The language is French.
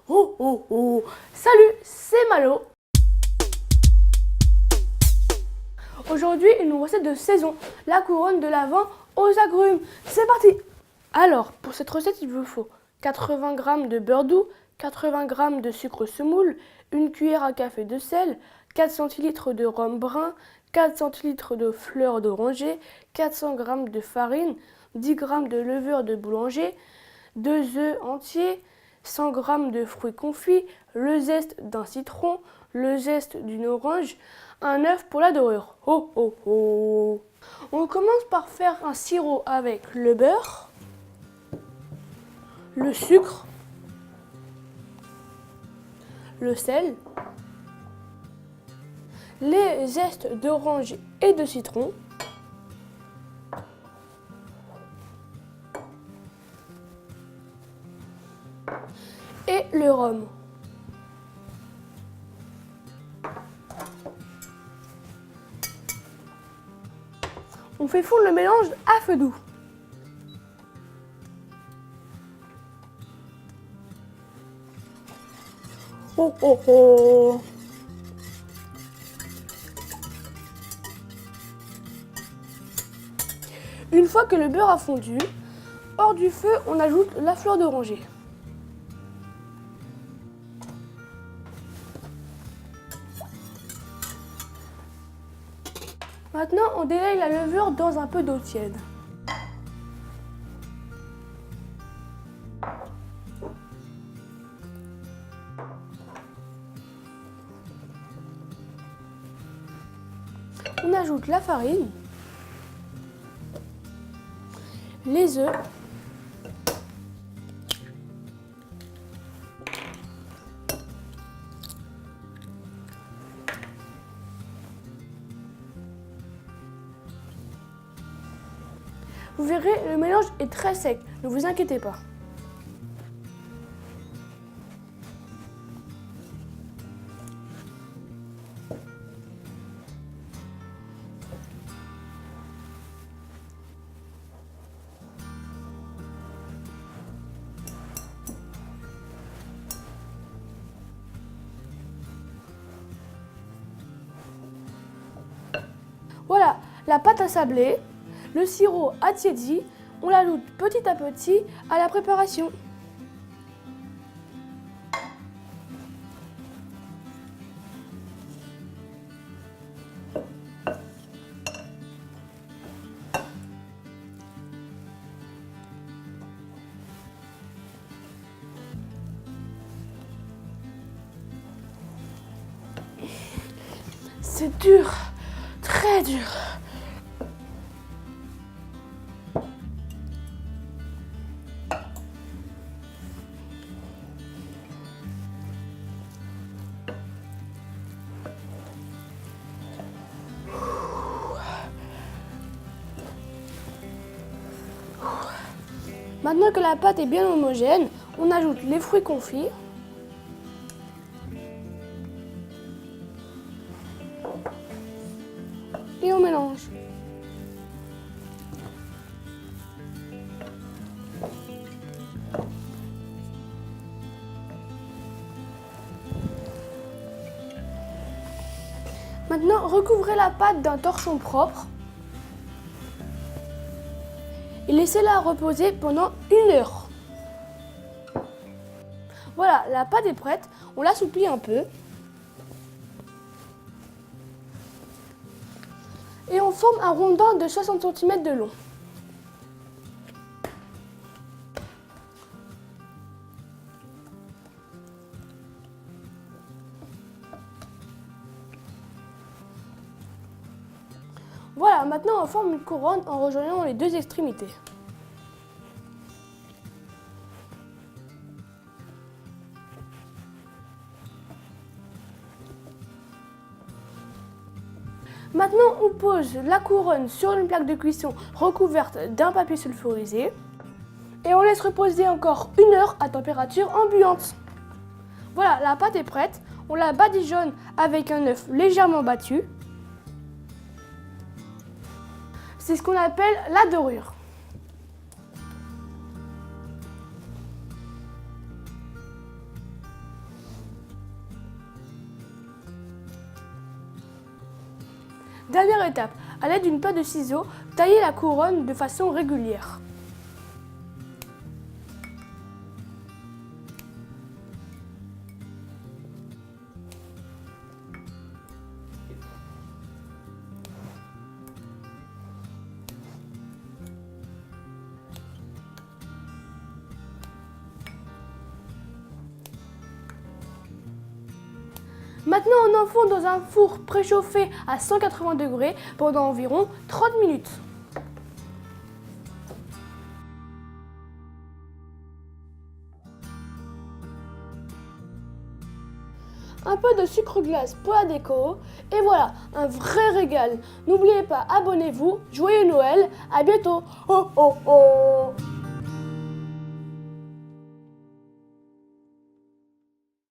Oh oh oh! Salut, c'est Malo. Aujourd'hui, une recette de saison, la couronne de l'Avent aux agrumes. C'est parti! Alors, pour cette recette, il vous faut 80 g de beurre doux, 80 g de sucre semoule, une cuillère à café de sel, 4 centilitres de rhum brun, 4 centilitres de fleur d'oranger, 400 g de farine, 10 g de levure de boulanger, 2 œufs entiers, 100 g de fruits confits, le zeste d'un citron, le zeste d'une orange, un œuf pour la dorure. Oh oh oh! On commence par faire un sirop avec le beurre, le sucre, le sel, les zestes d'orange et de citron, et le rhum. On fait fondre le mélange à feu doux. Oh oh oh! Une fois que le beurre a fondu, hors du feu, on ajoute la fleur d'oranger. Maintenant, on délaye la levure dans un peu d'eau tiède. On ajoute la farine, les œufs, vous verrez, le mélange est très sec, ne vous inquiétez pas. Voilà, la pâte a sablé, le sirop a tiédi, on l'ajoute petit à petit à la préparation. C'est dur, très dur. Maintenant que la pâte est bien homogène, on ajoute les fruits confits. Et on mélange. Maintenant, recouvrez la pâte d'un torchon propre et laissez-la reposer pendant 1 heure. Voilà, la pâte est prête, on l'assouplit un peu. Et on forme un rondin de 60 cm de long. Voilà, maintenant on forme une couronne en rejoignant les deux extrémités. Maintenant, on pose la couronne sur une plaque de cuisson recouverte d'un papier sulfurisé et on laisse reposer encore 1 heure à température ambiante. Voilà, la pâte est prête. On la badigeonne avec un œuf légèrement battu. C'est ce qu'on appelle la dorure. Dernière étape, à l'aide d'une paire de ciseaux, taillez la couronne de façon régulière. Maintenant, on enfourne dans un four préchauffé à 180 degrés pendant environ 30 minutes. Un peu de sucre glace pour la déco, et voilà, un vrai régal. N'oubliez pas, abonnez-vous, joyeux Noël, à bientôt. Oh oh oh!